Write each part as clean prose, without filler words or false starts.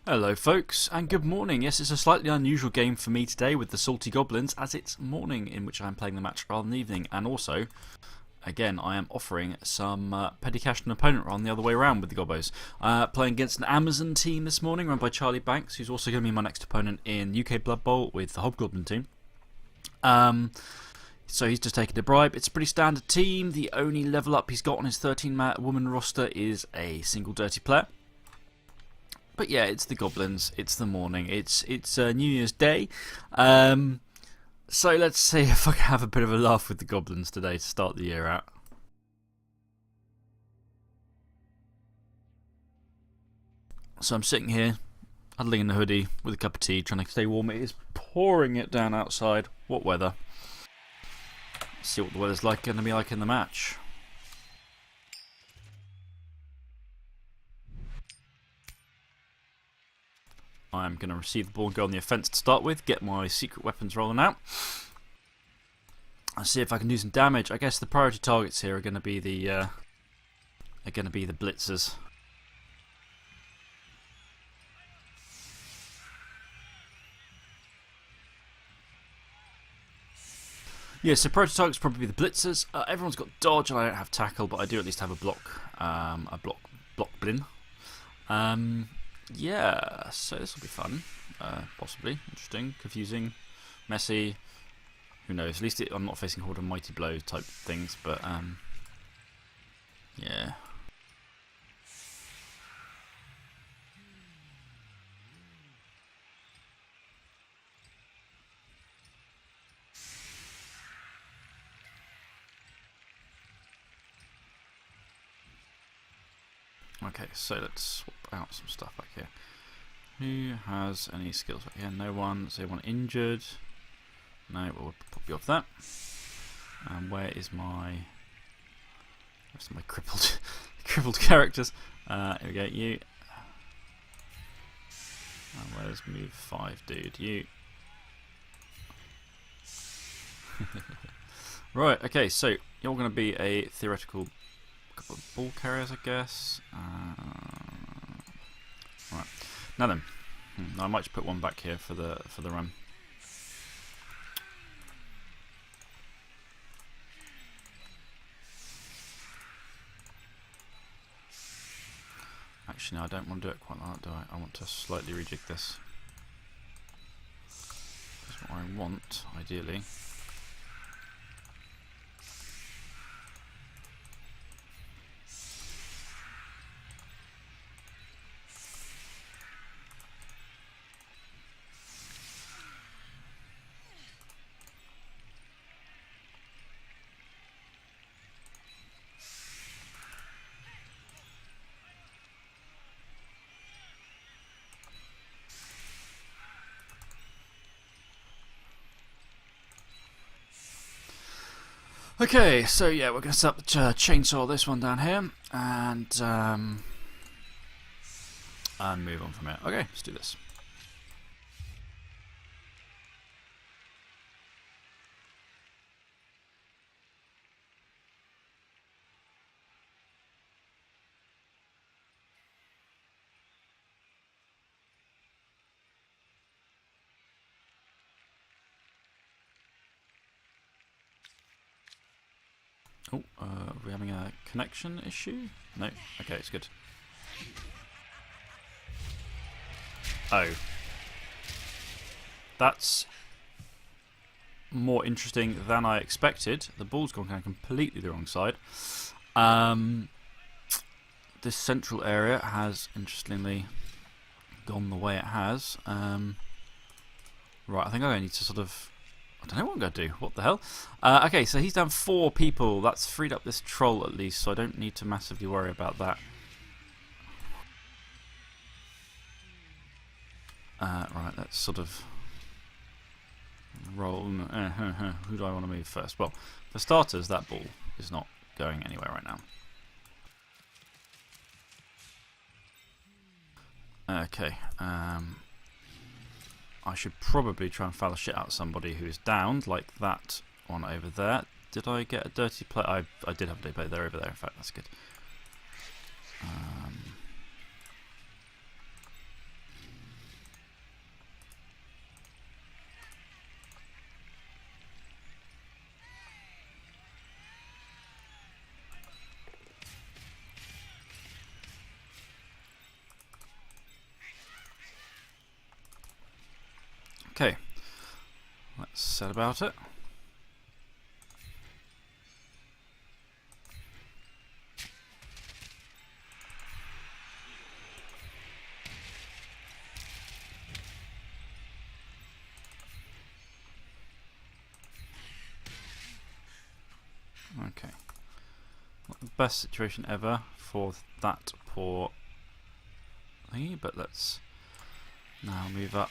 Hello folks, and good morning. Yes, it's a slightly unusual game for me today with the Salty Goblins, as it's morning in which I'm playing the match rather than evening. And also, again, I am offering some petty cash to an opponent rather than the other way around with the Gobbos. Playing against an Amazon team this morning run by Charlie Banks, who's also going to be my next opponent in UK Blood Bowl with the Hobgoblin team. So he's just taken a bribe. It's a pretty standard team. The only level up he's got on his 13-woman roster is a single dirty player. But yeah, it's the Goblins, it's the morning, it's New Year's Day. So let's see if I can have a bit of a laugh with the Goblins today to start the year out. So I'm sitting here, huddling in the hoodie with a cup of tea, trying to stay warm. It is pouring it down outside. What weather. Let's see what the weather's going to be like in the match. I'm going to receive the ball and go on the offence to start with, get my secret weapons rolling out. I'll see if I can do some damage. I guess the priority targets here are going to be the blitzers. Yeah, so priority targets probably be the blitzers. Everyone's got dodge, and I don't have tackle, but I do at least have a block blin. Yeah, so this will be fun, possibly interesting, confusing, messy. Who knows? At least I'm not facing Horde of Mighty Blow type things, but yeah. Okay, so let's swap out some stuff back here. Who has any skills back here? No one. Is anyone injured? No, we'll pop you off that. And where is my rest of my crippled characters? Here we go. You. And where's move 5, dude? You. Right. Okay. So you're going to be a theoretical couple of ball carriers, I guess. Right. Now then, I might just put one back here for the run. Actually, no, I don't want to do it quite like that, do I? I want to slightly rejig this. That's what I want, ideally. Okay, so yeah, we're going to set up the chainsaw this one down here, and move on from here. Okay, let's do this. Oh, are we having a connection issue? No? Okay, it's good. Oh. That's more interesting than I expected. The ball's gone kind of completely the wrong side. This central area has, interestingly, gone the way it has. Right, I think I need to sort of... I don't know what I'm going to do. What the hell? Okay, so he's down 4 people. That's freed up this troll at least, so I don't need to massively worry about that. Right, let's sort of roll. Who do I want to move first? Well, for starters, that ball is not going anywhere right now. Okay, I should probably try and foul the shit out of somebody who is downed, like that one over there. Did I get a dirty play? I did have a dirty play there over there, in fact, that's good. said about it. Okay. Not the best situation ever for that poor thingy, but let's now move up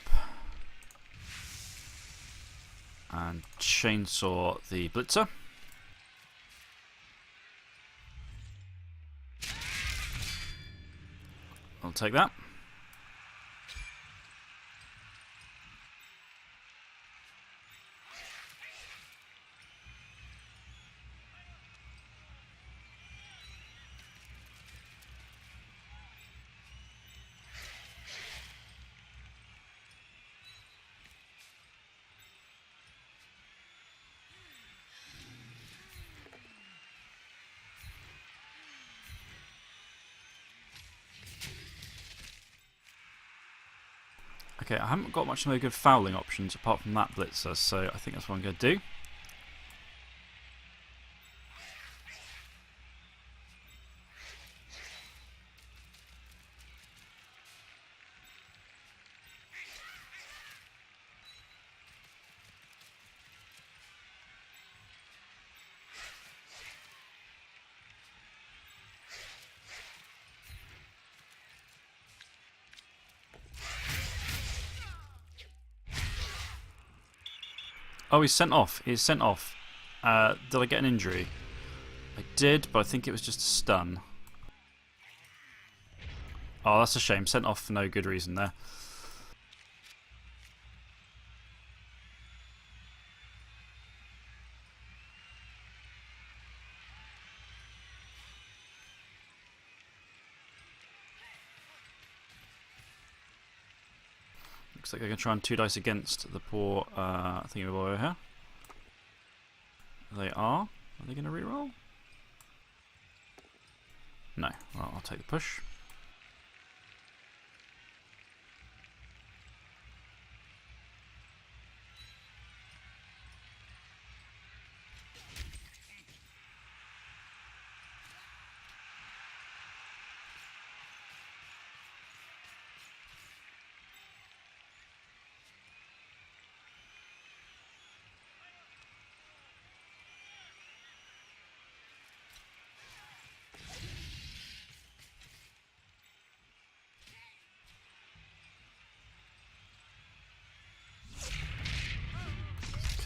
and chainsaw the blitzer. I'll take that. Okay, I haven't got much of a good fouling options apart from that blitzer, so I think that's what I'm going to do. Oh, he's sent off. He's sent off. Did I get an injury? I did, but I think it was just a stun. Oh, that's a shame. Sent off for no good reason there. Looks like they're going to try and 2 dice against the poor thingy over here. They are. Are they going to reroll? No. Well, I'll take the push.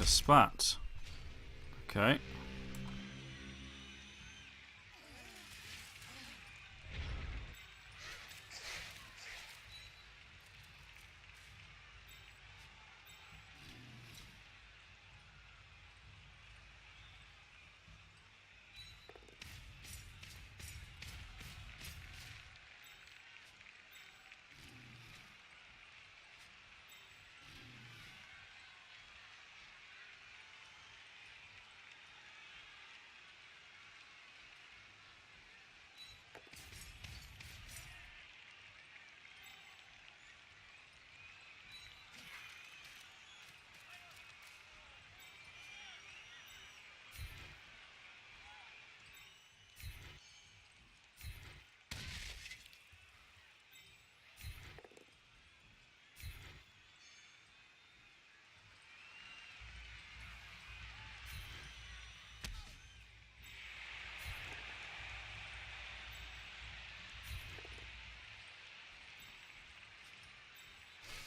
Spat. Okay.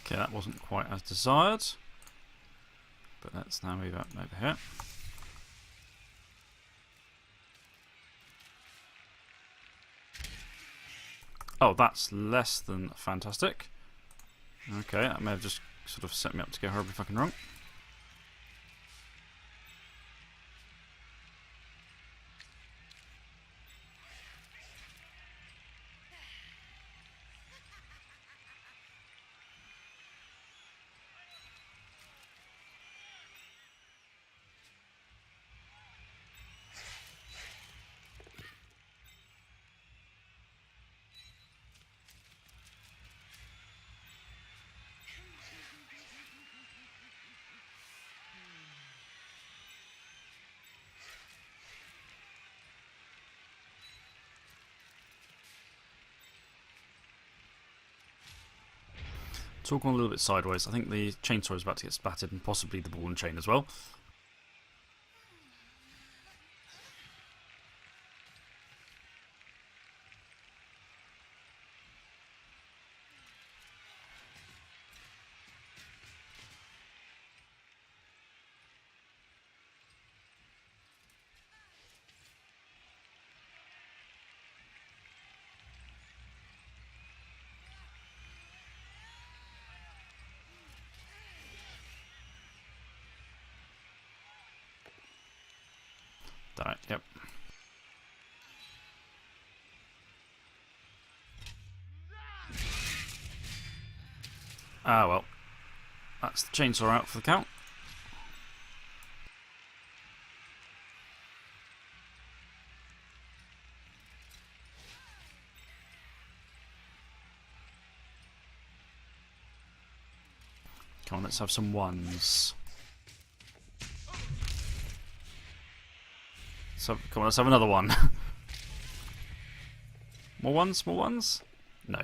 Okay, that wasn't quite as desired. But let's now move up over here. Oh, that's less than fantastic. Okay, that may have just sort of set me up to go horribly fucking wrong. It's all gone a little bit sideways. I think the chainsaw is about to get splattered, and possibly the ball and chain as well. Done it, yep. Ah, well. That's the chainsaw out for the count. Come on, let's have some ones. So, come on, let's have another one. More ones? More ones? No.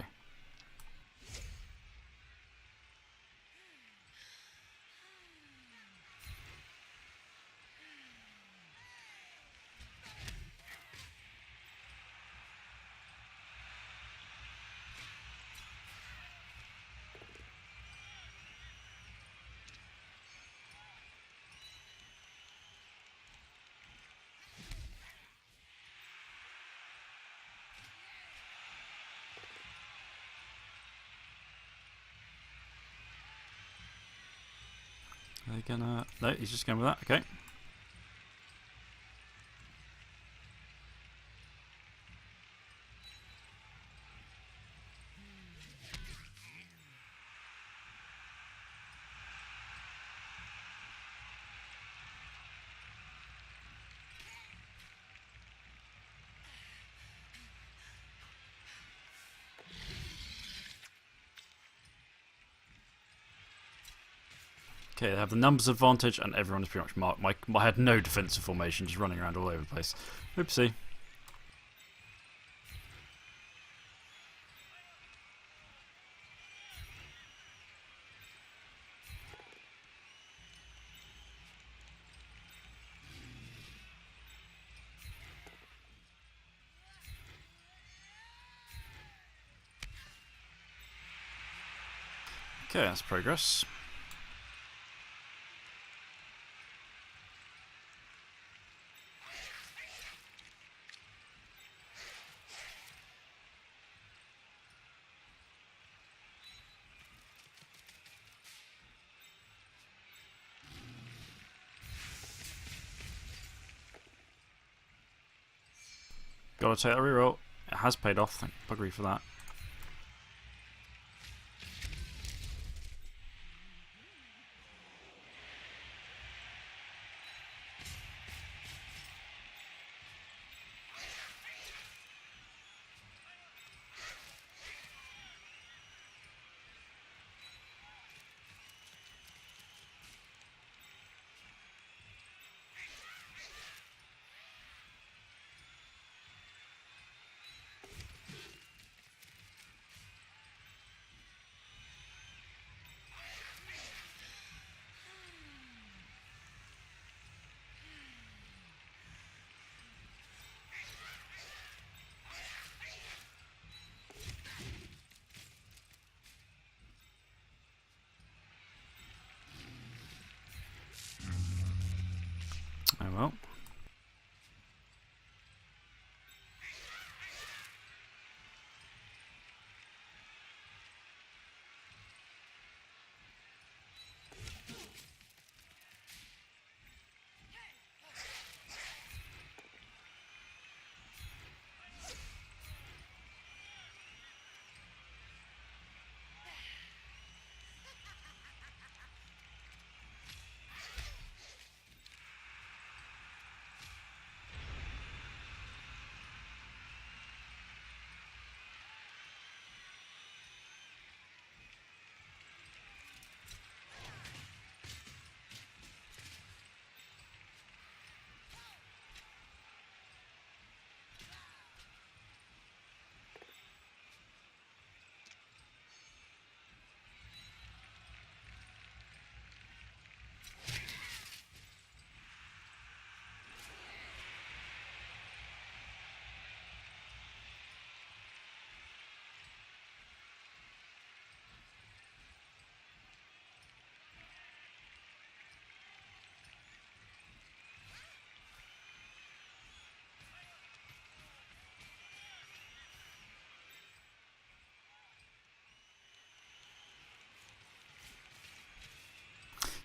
Are they gonna... No, he's just going with that, okay. Okay, they have the numbers advantage, and everyone is pretty much marked. I had no defensive formation, just running around all over the place. Oopsie. Okay, that's progress. Gotta take a reroll. It has paid off, thank buggery for that. Oh well.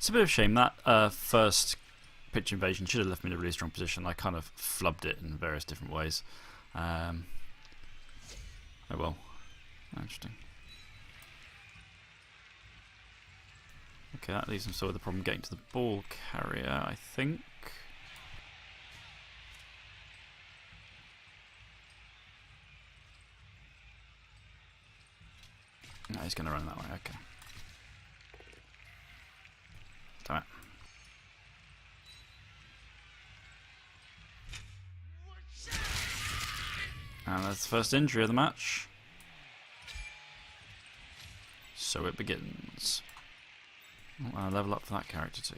It's a bit of a shame that first pitch invasion should have left me in a really strong position. I kind of flubbed it in various different ways. Oh well. Interesting. Okay, that leaves them still with the problem getting to the ball carrier, I think. No, he's going to run that way, okay. Damn it. And that's the first injury of the match. So it begins. Oh, I'll level up for that character too.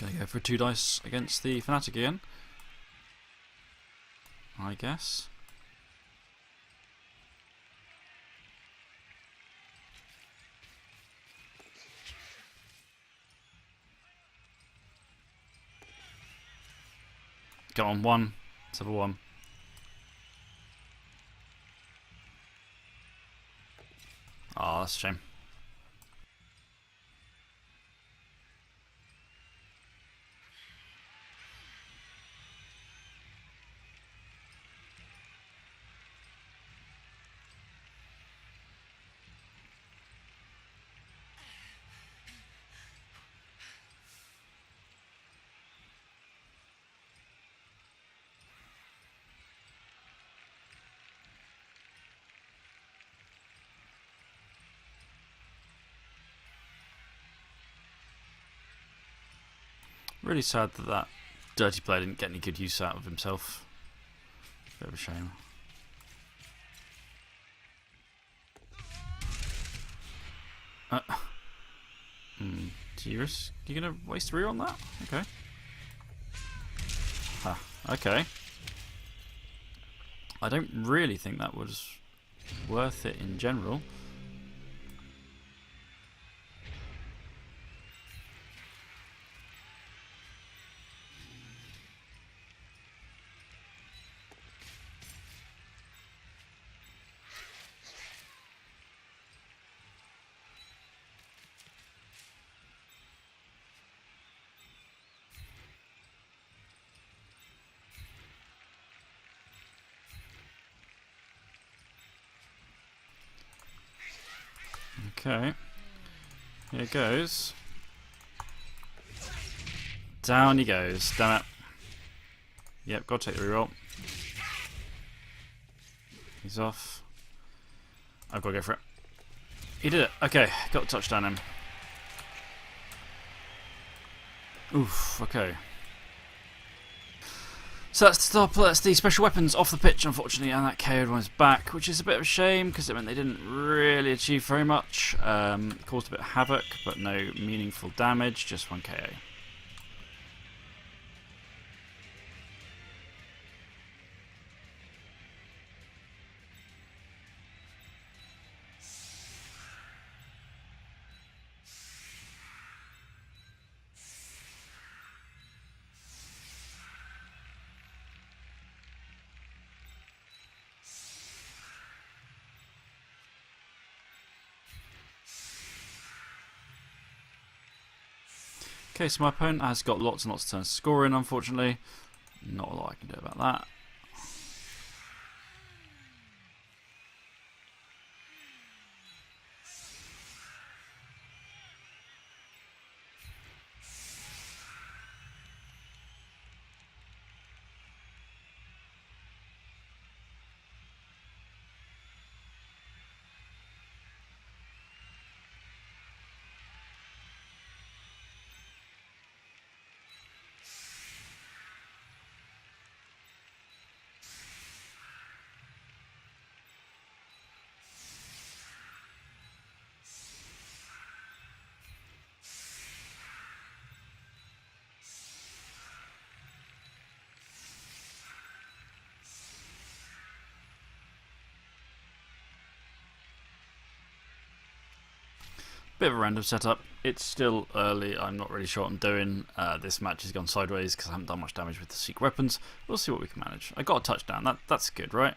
Gonna go for 2 dice against the Fanatic again, I guess. Go on, 1. Let's have a 1. Oh, that's a shame. Really sad that that dirty player didn't get any good use out of himself. Bit of a shame. Do you risk? You're gonna waste a rear on that? Okay. Ah, okay. I don't really think that was worth it in general. Okay, here goes. Down he goes, damn it. Yep, got to take the reroll. He's off. I've got to go for it. He did it. Okay, got the touchdown in. Oof, okay. So that's the special weapons off the pitch, unfortunately, and that KO'd one's back, which is a bit of a shame because it meant they didn't really achieve very much. Caused a bit of havoc, but no meaningful damage, just 1 KO. Okay, so my opponent has got lots and lots of turns to score in, unfortunately. Not a lot I can do about that. Bit of a random setup. It's still early. I'm not really sure what I'm doing. This match has gone sideways because I haven't done much damage with the secret weapons. We'll see what we can manage. I got a touchdown. That's good, right?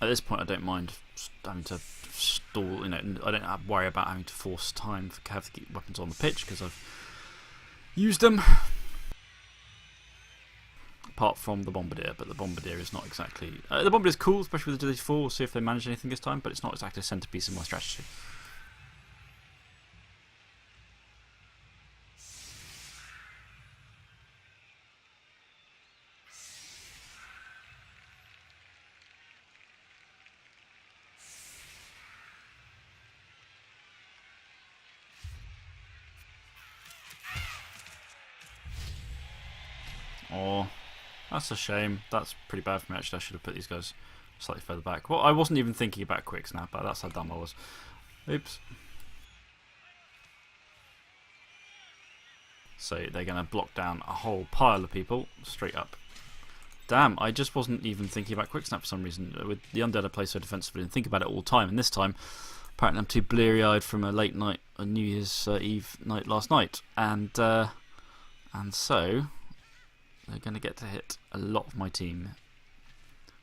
At this point, I don't mind having to stall. You know, I don't worry about having to force time for Cav to keep weapons on the pitch because I've used them. Apart from the Bombardier, but the Bombardier is not exactly... the Bombardier is cool, especially with the Agility 4. We'll see if they manage anything this time, but it's not exactly a centrepiece of my strategy. Oh, that's a shame. That's pretty bad for me, actually. I should have put these guys slightly further back. Well, I wasn't even thinking about quick snap, but that's how dumb I was. Oops. So they're going to block down a whole pile of people straight up. Damn, I just wasn't even thinking about quick snap for some reason. With the Undead, I play so defensively and think about it all the time. And this time, apparently I'm too bleary-eyed from a late night, a New Year's Eve night last night. And so... they're going to get to hit a lot of my team.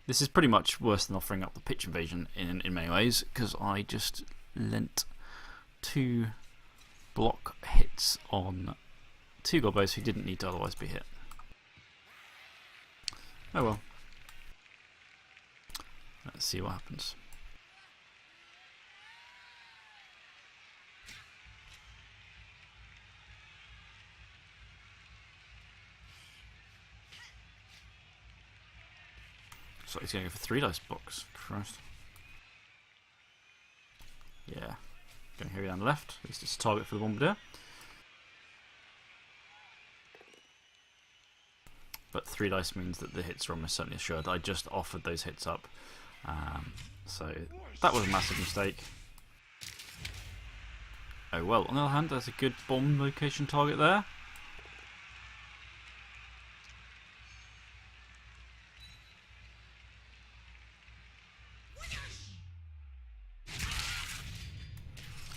This is pretty much worse than offering up the pitch invasion in many ways, because I just lent 2 block hits on 2 gobos who didn't need to otherwise be hit. Oh well. Let's see what happens. So he's going for 3 dice box. Christ. Yeah. Going heavy down the left. At least it's a target for the Bombardier. But 3 dice means that the hits are almost certainly assured. I just offered those hits up. So that was a massive mistake. Oh well, on the other hand, there's a good bomb location target there.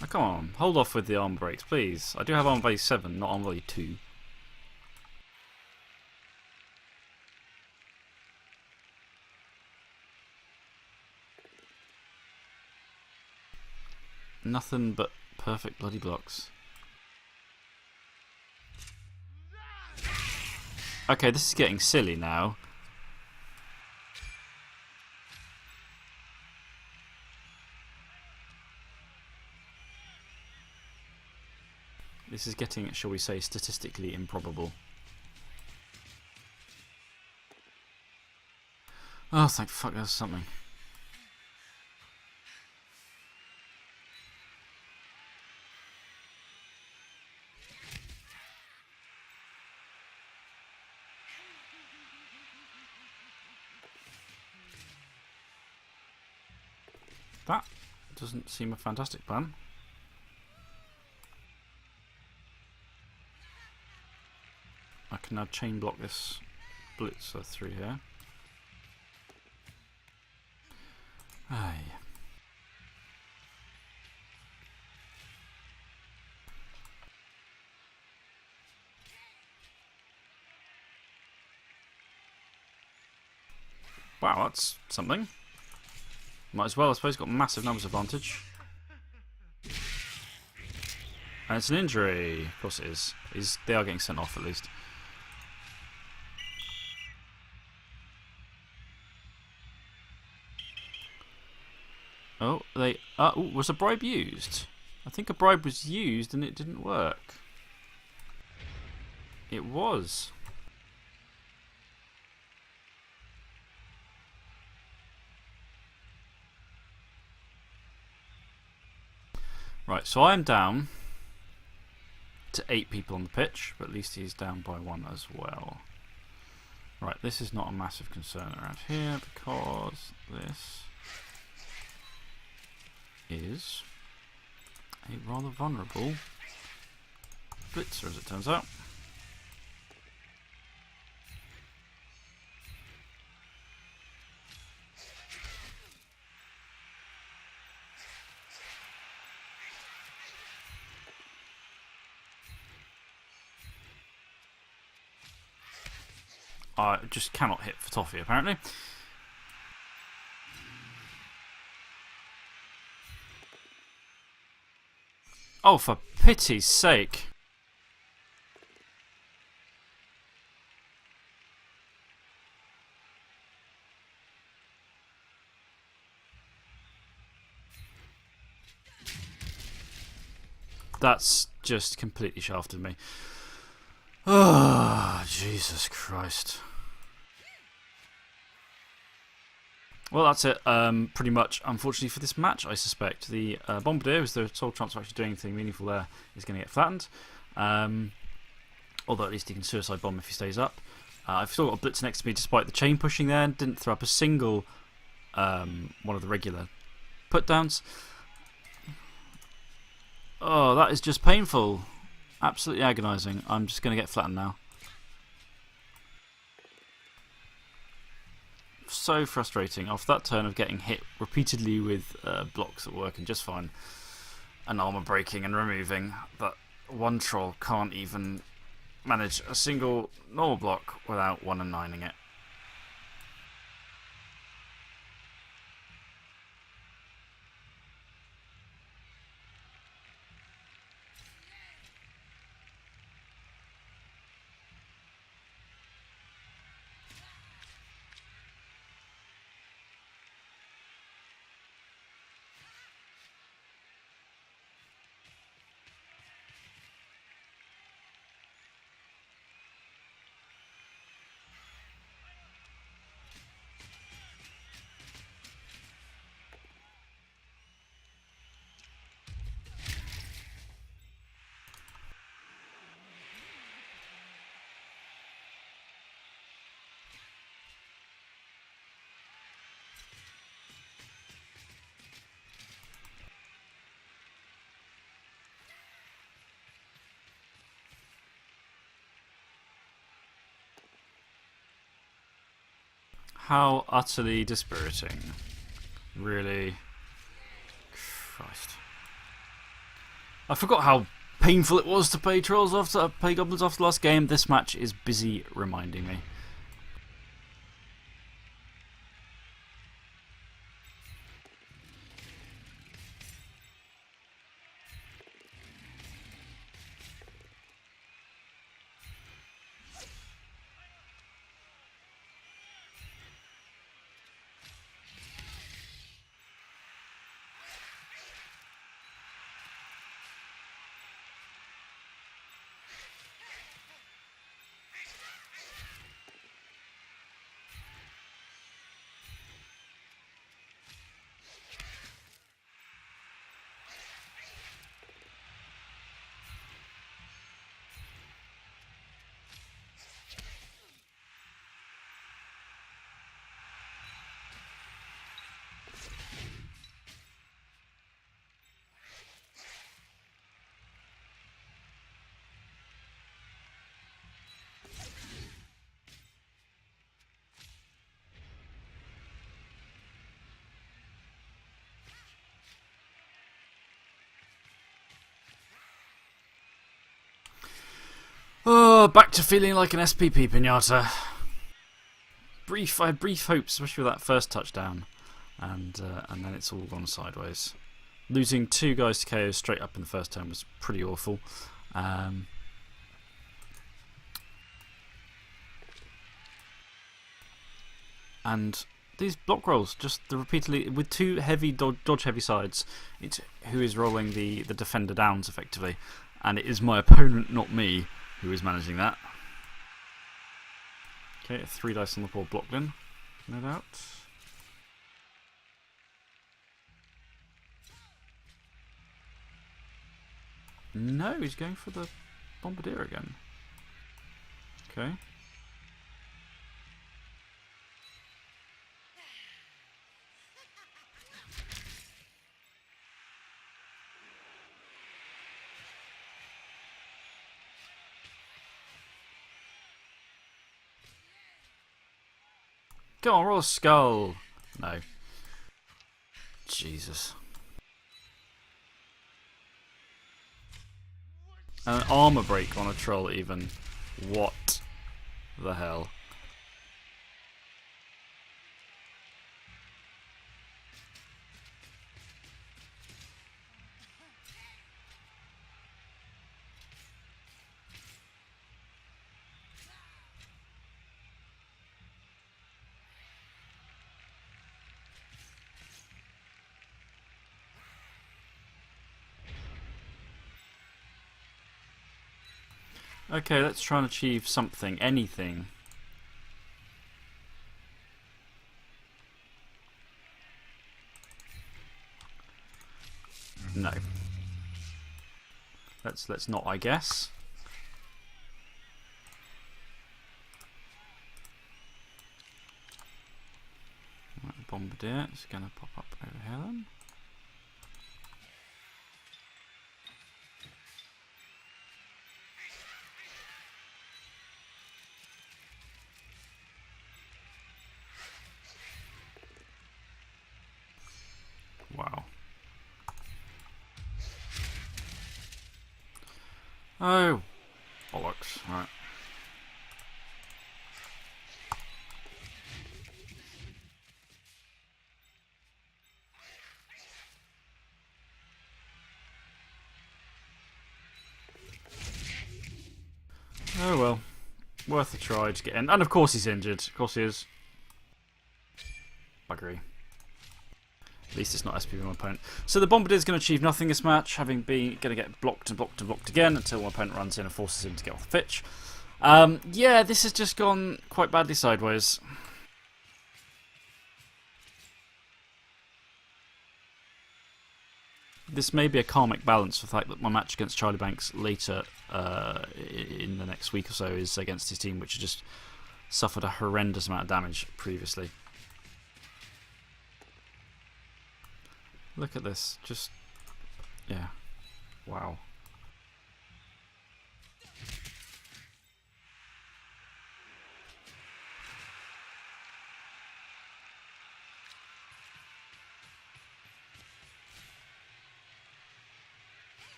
Oh, come on, hold off with the arm breaks, please. I do have arm base 7, not arm base 2. Nothing but perfect bloody blocks. Okay, this is getting silly now. This is getting, shall we say, statistically improbable. Oh, thank fuck there's something. That doesn't seem a fantastic plan. I can now chain block this blitzer through here. Aye. Wow, that's something. Might as well, I suppose, got massive numbers advantage. And it's an injury. Of course it is. They are getting sent off at least. Oh, they... ooh, was a bribe used? I think a bribe was used and it didn't work. It was. Right, so I am down to 8 people on the pitch, but at least he's down by 1 as well. Right, this is not a massive concern around here because this is a rather vulnerable blitzer, as it turns out. I just cannot hit for toffee, apparently. Oh, for pity's sake. That's just completely shafted me. Oh, Jesus Christ. Well, that's it, pretty much, unfortunately, for this match, I suspect. The Bombardier, as the sole chance of actually doing anything meaningful there, is going to get flattened. Although at least he can suicide bomb if he stays up. I've still got a Blitz next to me despite the chain pushing there. Didn't throw up a single one of the regular put downs. Oh, that is just painful. Absolutely agonising. I'm just going to get flattened now. So frustrating after that turn of getting hit repeatedly with blocks that were working just fine and armour breaking and removing, but one troll can't even manage a single normal block without 1 and 9ing it. How utterly dispiriting. Really. Christ. I forgot how painful it was to play play Goblins after the last game. This match is busy reminding me. Oh, back to feeling like an SPP pinata. I had brief hopes, especially with that first touchdown, and then it's all gone sideways. Losing 2 guys to KO straight up in the first turn was pretty awful. And these block rolls, just repeatedly with 2 heavy dodge heavy sides, it's who is rolling the defender downs effectively, and it is my opponent, not me, who is managing that. Okay, 3 dice on the board, Blocklin, no doubt. No, he's going for the Bombardier again. Okay. Come on, roll a skull. No. Jesus. An armour break on a troll even. What the hell? Okay, let's try and achieve something. Anything. No. Let's not, I guess. Right, Bombardier is going to pop up over here then. Wow. Oh, bollocks. Right. Oh well. Worth a try to get in. And of course he's injured. Of course he is. Buggery. At least it's not SPV my opponent. So the Bombardier is going to achieve nothing this match, having been going to get blocked and blocked and blocked again until my opponent runs in and forces him to get off the pitch. Yeah, this has just gone quite badly sideways. This may be a karmic balance for the fact that my match against Charlie Banks later in the next week or so is against his team, which has just suffered a horrendous amount of damage previously. Look at this. Just, yeah. Wow.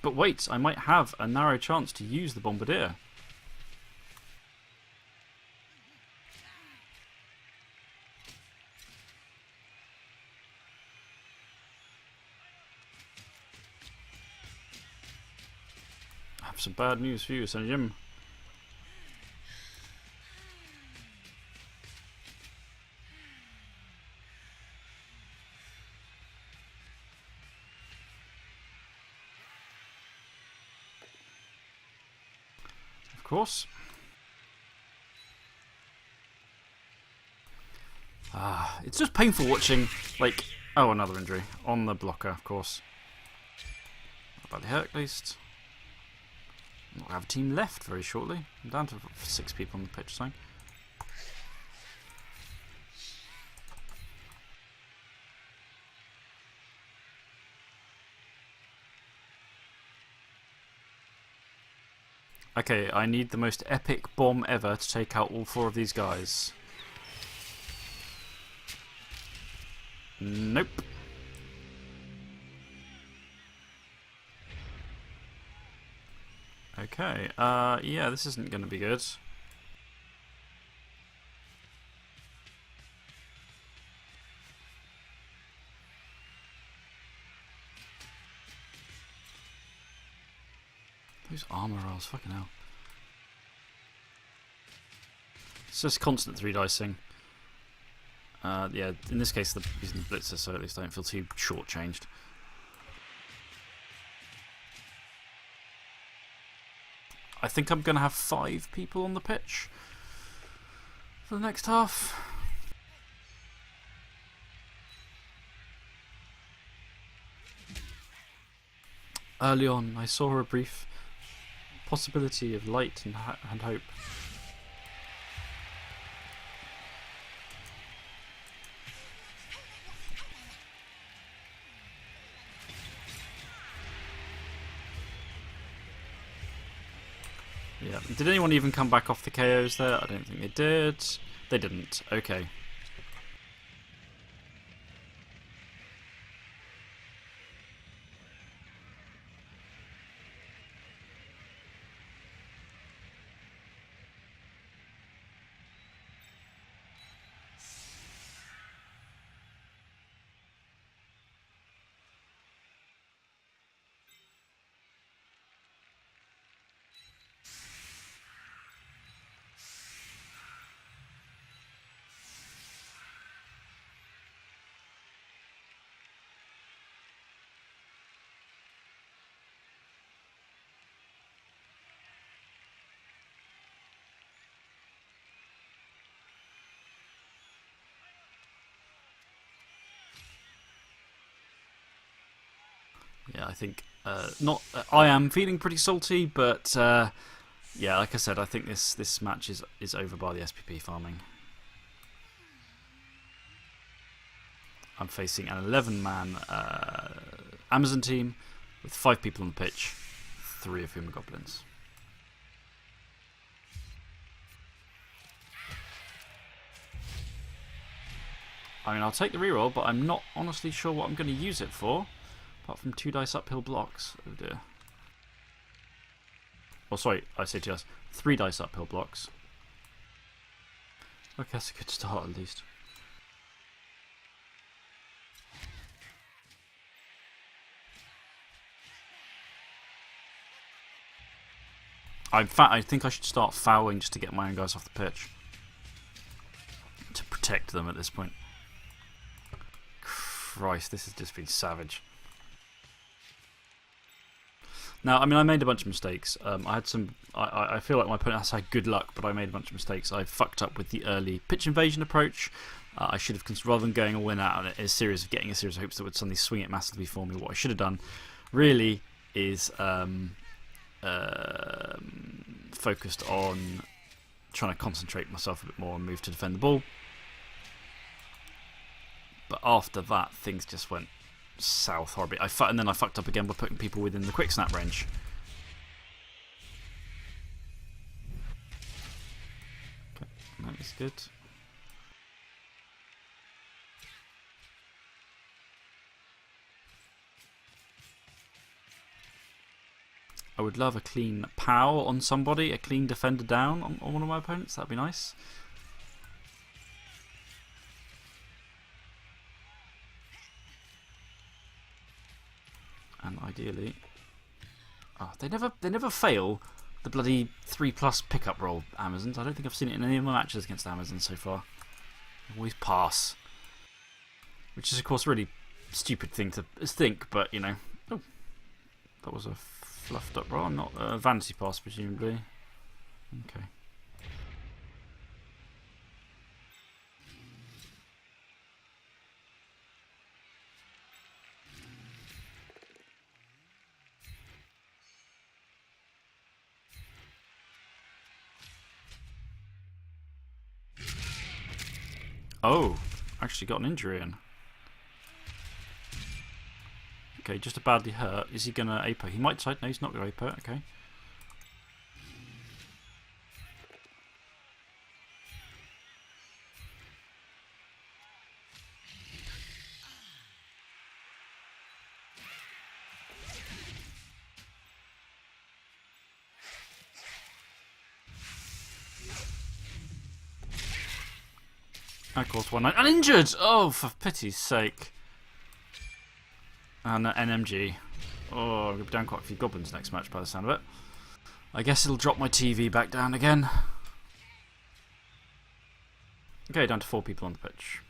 But wait, I might have a narrow chance to use the Bombardier. I have some bad news for you, Sonny Jim. Of course. It's just painful watching, like, oh, another injury on the blocker, of course. Not badly hurt, at least. We'll have a team left very shortly. I'm down to 6 people on the pitch, so. Okay, I need the most epic bomb ever to take out all 4 of these guys. Nope. Okay, yeah, this isn't going to be good. Those armor rolls, fucking hell. It's just constant 3-dicing. Yeah, in this case, using the blitzer, so at least I don't feel too shortchanged. I think I'm going to have 5 people on the pitch for the next half. Early on, I saw a brief possibility of light and hope. Yeah. Did anyone even come back off the KOs there? I don't think they did. They didn't. Okay. yeah, I think not. I am feeling pretty salty, but yeah, like I said, I think this match is over by the SPP farming. I'm facing an 11-man Amazon team with 5 people on the pitch, 3 of whom are Goblins. I mean, I'll take the reroll, but I'm not honestly sure what I'm going to use it for, apart from 2 dice uphill blocks. Oh dear. Oh, sorry, I say 2 dice. 3 dice uphill blocks. Okay, that's a good start at least. I think I should start fouling just to get my own guys off the pitch. To protect them at this point. Christ, this has just been savage. Now, I mean, I made a bunch of mistakes. I had some. I feel like my opponent has had good luck, but I made a bunch of mistakes. I fucked up with the early pitch invasion approach. I should have, rather than going all in out on a series of getting a series of hopes that would suddenly swing it massively for me, what I should have done really is focused on trying to concentrate myself a bit more and move to defend the ball. But after that, things just went south horribly. And then I fucked up again by putting people within the quick snap range. Okay, that is good. I would love a clean POW on somebody, a clean defender down on one of my opponents. That'd be nice. And ideally, they never fail the bloody 3+ pickup roll, Amazons. I don't think I've seen it in any of my matches against Amazons so far. They always pass, which is of course a really stupid thing to think, but you know. Oh, that was a fluffed up roll, not a vanity pass presumably. Okay. Oh, actually got an injury in. Okay, just a badly hurt. Is he going to APO? He might decide. No, he's not going to APO. Okay. Of course, one night. And injured! Oh, for pity's sake. And NMG. Oh, I'm going to be down quite a few Goblins next match by the sound of it. I guess it'll drop my TV back down again. Okay, down to 4 people on the pitch.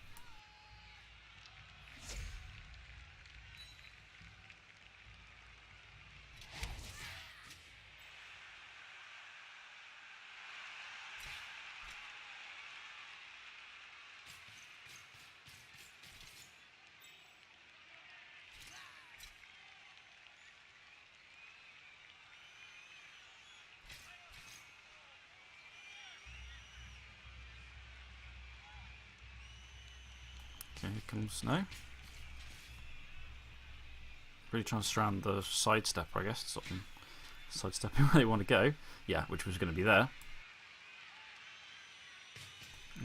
Okay, here comes Snow. Really trying to surround the sidestepper, I guess. Stop them sidestepping where they want to go. Yeah, which was going to be there.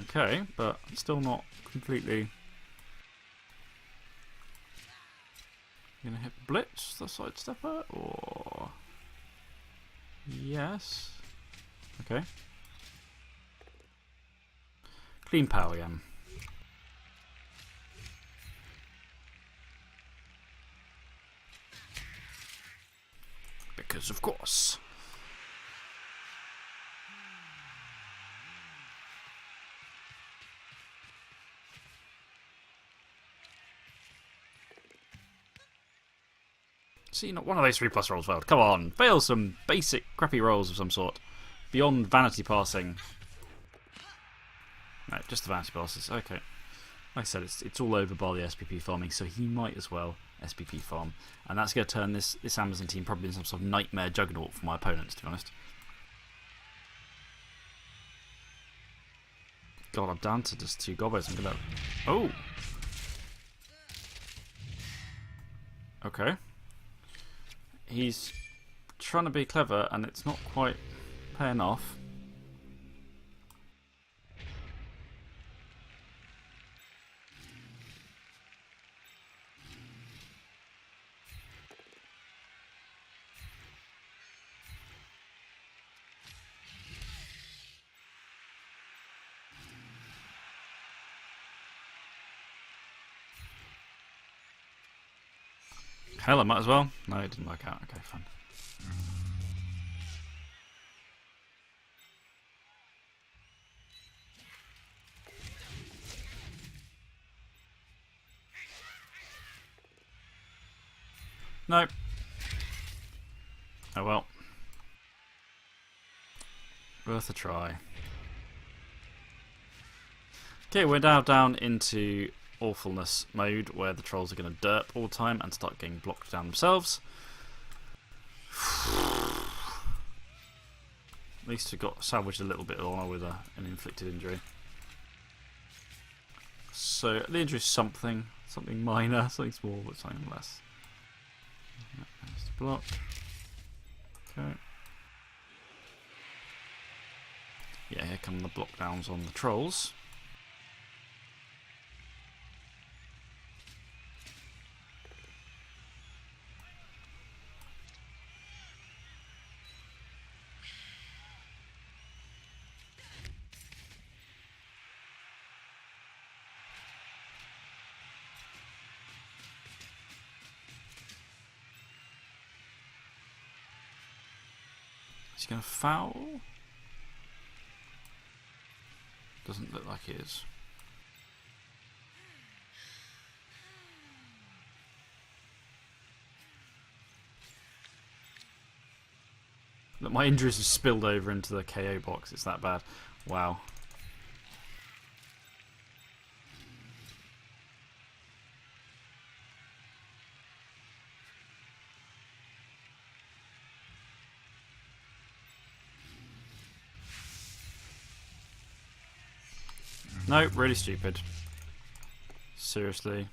Okay, but still not completely. Going to hit Blitz, the sidestepper, or. Yes. Okay. Clean power again. Because of course. See, not one of those 3+ rolls failed. Come on, fail some basic crappy rolls of some sort. Beyond vanity passing. No, just the vanity passes. Okay. Like I said, it's all over by the SPP farming, so he might as well SPP farm. And that's going to turn this Amazon team probably into some sort of nightmare juggernaut for my opponents, to be honest. God, I'm down to just 2 goblins. I'm going to... Oh! Okay. He's trying to be clever, and it's not quite paying off. Hell, I might as well. No, it didn't work out. Okay, fine. Nope. Oh well. Worth a try. Okay, we're now down into awfulness mode where the trolls are going to derp all the time and start getting blocked down themselves. At least we got salvaged a little bit of honour with an inflicted injury. So the injury is something minor, something small, but something less. There's the block. Okay. Yeah, here come the block downs on the trolls. Is he going to foul? Doesn't look like he is. Look, my injuries have spilled over into the KO box. It's that bad. Wow. No, really stupid. Seriously.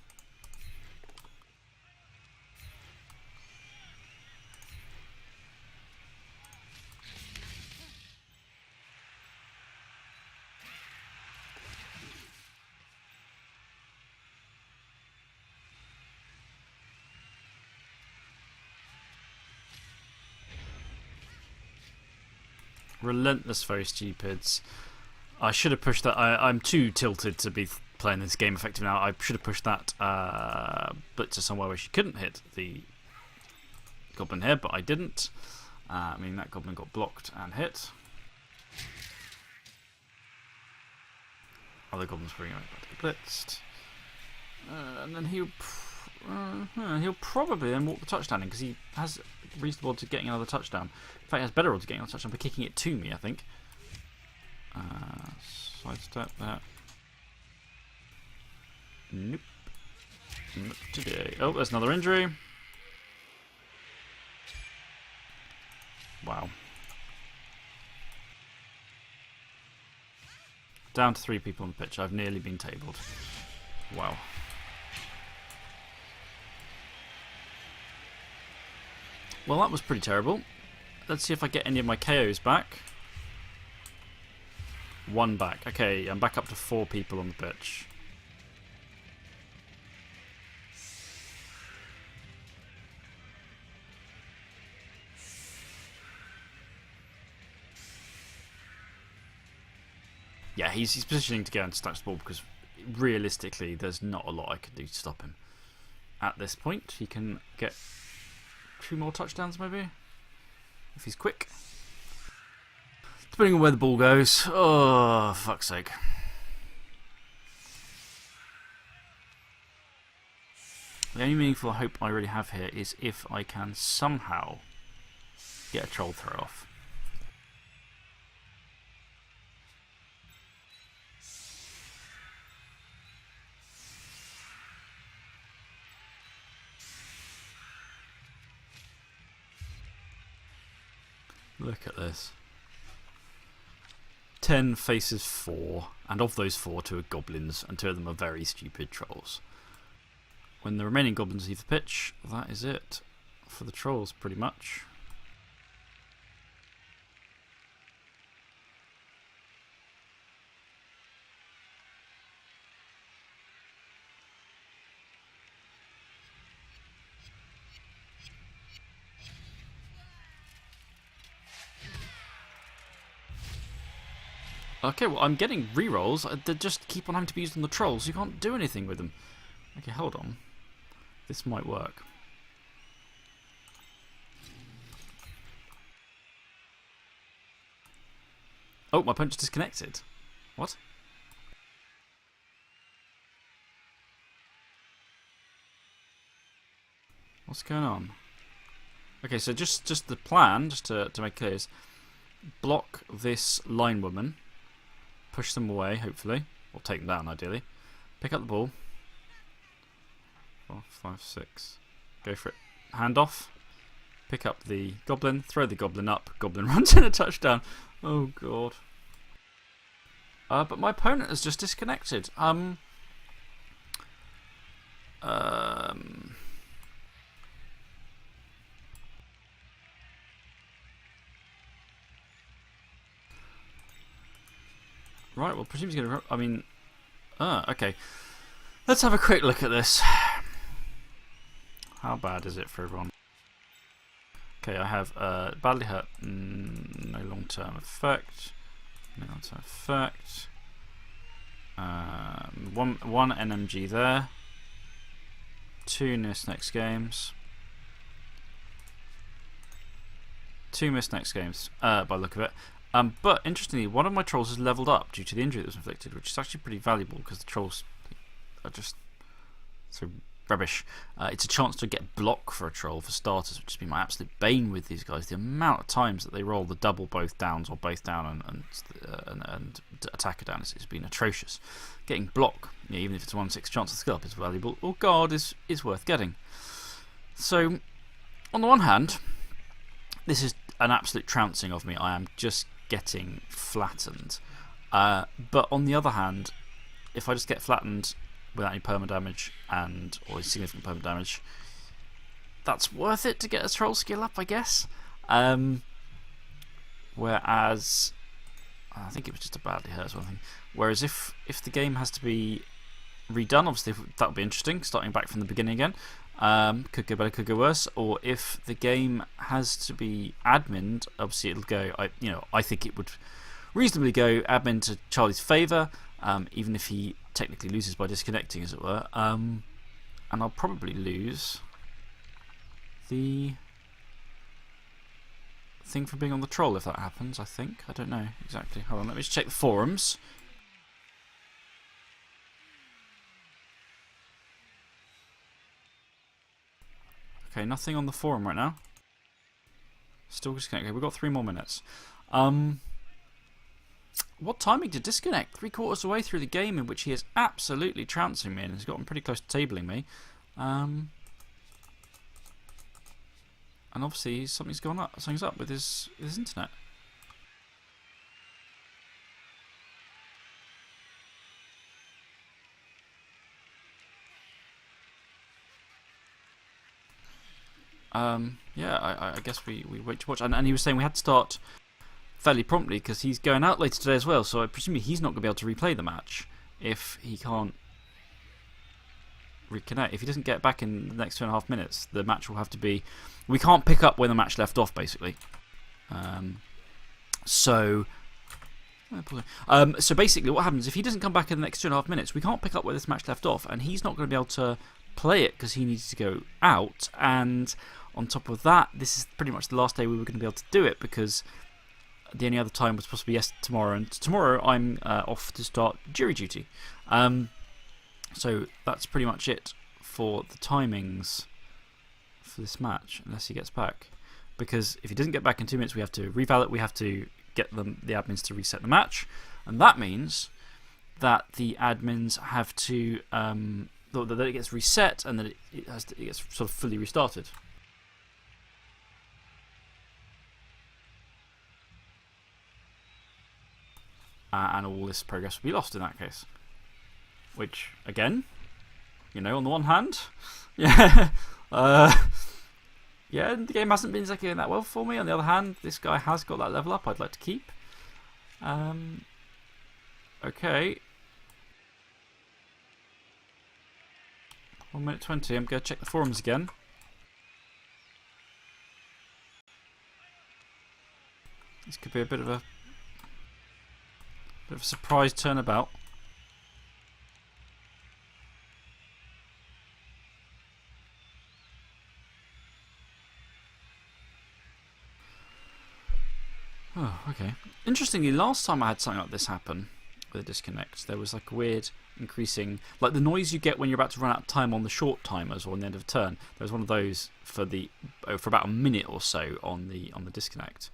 Relentless, very stupids. I should have pushed that. I'm too tilted to be playing this game effective now. I should have pushed that blitzer somewhere where she couldn't hit the goblin here, but I didn't. I mean, that goblin got blocked and hit. Other goblins bring it back to be blitzed. And then he'll probably then walk the touchdown in because he has reasonable odds of getting another touchdown. In fact, he has better odds of getting another touchdown by kicking it to me, I think. Sidestep that. Nope. Not today. Oh, there's another injury. Wow. Down to 3 people on the pitch. I've nearly been tabled. Wow. Well, that was pretty terrible. Let's see if I get any of my KOs back. 1 back. Okay, I'm back up to 4 people on the pitch. Yeah, he's positioning to go and snatch the ball because realistically there's not a lot I can do to stop him. At this point, he can get 2 more touchdowns maybe, if he's quick. Depending on where the ball goes. Oh, fuck's sake. The only meaningful hope I really have here is if I can somehow get a troll throw off. Look at this. 10 faces 4, and of those 4, 2 are goblins, and 2 of them are very stupid trolls. When the remaining goblins leave the pitch, that is it for the trolls, pretty much. Okay, well, I'm getting rerolls. They just keep on having to be used on the trolls. You can't do anything with them. Okay, hold on. This might work. Oh, my punch disconnected. What? What's going on? Okay, so just the plan, just to make clear, is block this line woman. Push them away, hopefully. Or take them down, ideally. Pick up the ball. 4, 5, 6. Go for it. Hand off. Pick up the goblin. Throw the goblin up. Goblin runs in a touchdown. Oh, God. But my opponent has just disconnected. Right, well, presumably he's going to... I mean... okay. Let's have a quick look at this. How bad is it for everyone? Okay, I have badly hurt. No long-term effect. No long-term effect. One NMG there. 2 missed next games. 2 missed next games, by the look of it. But interestingly, one of my trolls has leveled up due to the injury that was inflicted, which is actually pretty valuable because the trolls are just so rubbish. It's a chance to get block for a troll for starters, which has been my absolute bane with these guys. The amount of times that they roll the double both downs or both down and attacker down has been atrocious. Getting block, even if it's a 1/6 chance of skill up, is valuable. Or guard is worth getting. So, on the one hand, this is an absolute trouncing of me. I am just getting flattened. But on the other hand, if I just get flattened without any perma damage or significant perma damage, that's worth it to get a troll skill up, I guess. Whereas I think it was just a badly hurt as well. Whereas if the game has to be redone, obviously that would be interesting, starting back from the beginning again. Could go better, could go worse. Or if the game has to be adminned, obviously it'll go. I think it would reasonably go admin to Charlie's favour, even if he technically loses by disconnecting, as it were. And I'll probably lose the thing from being on the troll if that happens. I think. I don't know exactly. Hold on, let me just check the forums. Okay, nothing on the forum right now. Still disconnected. Okay, we've got 3 more minutes. What timing to disconnect? 3/4 of the way through the game in which he is absolutely trouncing me and has gotten pretty close to tabling me. And obviously something's gone up. Something's up with his internet. Yeah, I guess we wait to watch. And he was saying we had to start fairly promptly because he's going out later today as well, so I presume he's not going to be able to replay the match if he can't reconnect. If he doesn't get back in the next 2.5 minutes, the match will have to be... We can't pick up where the match left off, basically. So basically what happens, if he doesn't come back in the next 2.5 minutes, we can't pick up where this match left off, and he's not going to be able to play it because he needs to go out. And on top of that, this is pretty much the last day we were going to be able to do it because the only other time was supposed to be tomorrow, and tomorrow I'm off to start jury duty. So that's pretty much it for the timings for this match, unless he gets back. Because if he doesn't get back in 2 minutes, we have to reval it, we have to get the admins to reset the match, and that means that the admins have to... that it gets reset and that it gets sort of fully restarted. and all this progress will be lost in that case. Which, again, you know, on the one hand, yeah, yeah, the game hasn't been exactly going that well for me. On the other hand, this guy has got that level up I'd like to keep. Okay. 1 minute 20. I'm going to check the forums again. This could be a bit of a surprise turnabout. Oh, okay. Interestingly, last time I had something like this happen with a disconnect, there was like a weird increasing, like the noise you get when you're about to run out of time on the short timers or on the end of a turn. There was one of those for about a minute or so on the disconnect,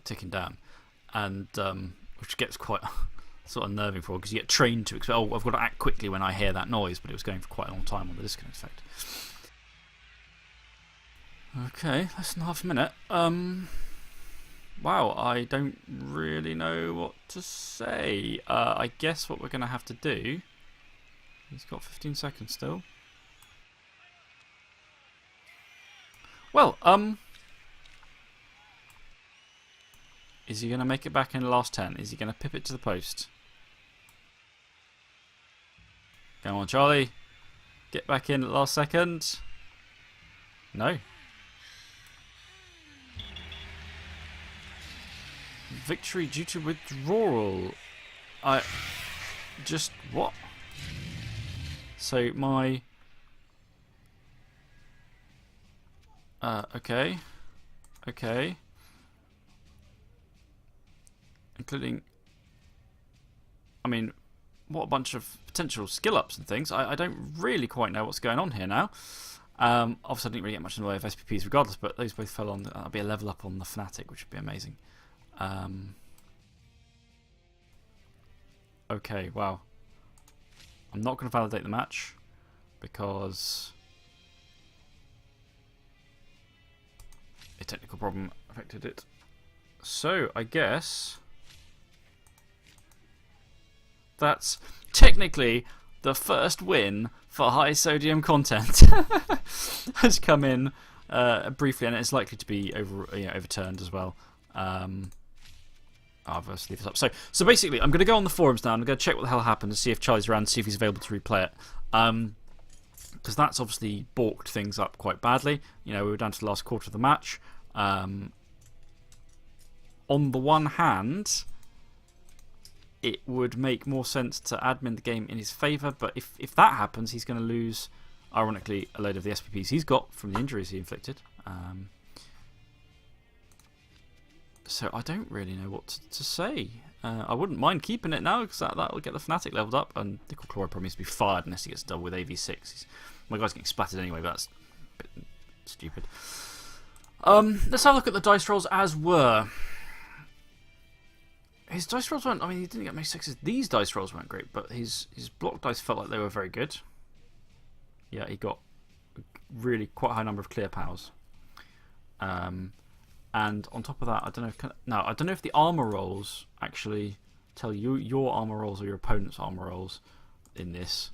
ticking down, and which gets quite sort of unnerving for, because you get trained to expect, oh, I've got to act quickly when I hear that noise, but it was going for quite a long time on the disconnect effect. Okay, less than half a minute. Wow, I don't really know what to say. I guess what we're going to have to do... He's got 15 seconds still. Well, is he going to make it back in the last 10? Is he going to pip it to the post? Come on, Charlie. Get back in at the last second. No. Victory due to withdrawal. What? So my... okay. Okay. Including... I mean, what a bunch of potential skill ups and things. I don't really quite know what's going on here now. Obviously I didn't really get much in the way of SPPs regardless, but those both fell on... That'll be a level up on the Fnatic, which would be amazing. Okay, wow. I'm not going to validate the match because a technical problem affected it. So, I guess that's technically the first win for high sodium content has come in briefly, and it's likely to be overturned as well. I'll just leave this up. So basically, I'm going to go on the forums now. I'm going to check what the hell happened and see if Charlie's around, see if he's available to replay it. Because that's obviously balked things up quite badly. You know, we were down to the last quarter of the match. On the one hand, it would make more sense to admin the game in his favour, but if that happens, he's going to lose, ironically, a load of the SPPs he's got from the injuries he inflicted. So I don't really know what to say. I wouldn't mind keeping it now because that'll get the Fnatic leveled up, and Nickel Chloride probably needs to be fired unless he gets double with AV6. My guy's getting splattered anyway, but that's a bit stupid. Let's have a look at the dice rolls as were. His dice rolls weren't... I mean, he didn't get many sixes. These dice rolls weren't great, but his block dice felt like they were very good. Yeah, he got really quite a high number of clear powers. And on top of that, I don't know if the armor rolls actually tell you your armor rolls or your opponent's armor rolls in this.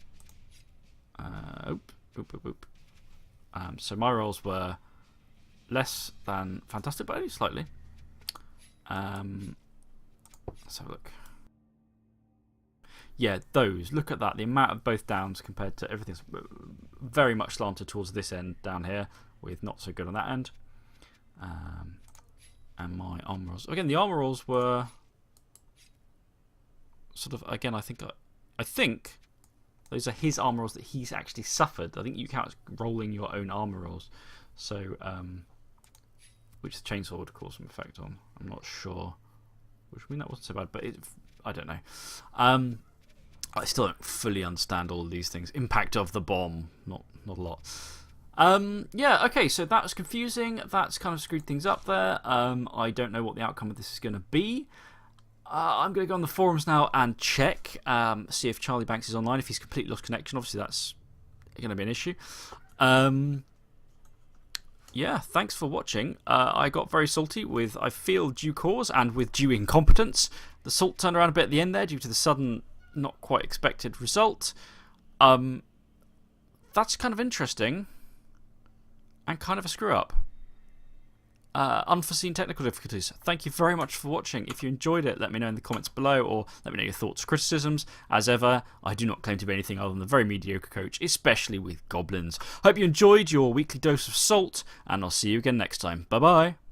So my rolls were less than fantastic, but only slightly. Let's have a look. Yeah, those. Look at that. The amount of both downs compared to everything's very much slanted towards this end down here, with not so good on that end. And my armor rolls. Again, the armor rolls were sort of, again, I think those are his armor rolls that he's actually suffered. I think you count as rolling your own armor rolls. So, which the chainsaw would cause some effect on. I'm not sure. Which, I mean, that wasn't so bad, but I don't know. I still don't fully understand all of these things. Impact of the bomb, not a lot. Yeah, okay, so that was confusing. That's kind of screwed things up there. I don't know what the outcome of this is going to be. I'm going to go on the forums now and check, see if Charlie Banks is online. If he's completely lost connection, obviously that's going to be an issue. yeah, thanks for watching. I got very salty with, I feel, due cause and with due incompetence. The salt turned around a bit at the end there due to the sudden, not quite expected result. That's kind of interesting and kind of a screw up. Unforeseen technical difficulties. Thank you very much for watching. If you enjoyed it, let me know in the comments below, or let me know your thoughts, criticisms. As ever, I do not claim to be anything other than a very mediocre coach, especially with Goblins. Hope you enjoyed your weekly dose of salt, and I'll see you again next time. Bye bye.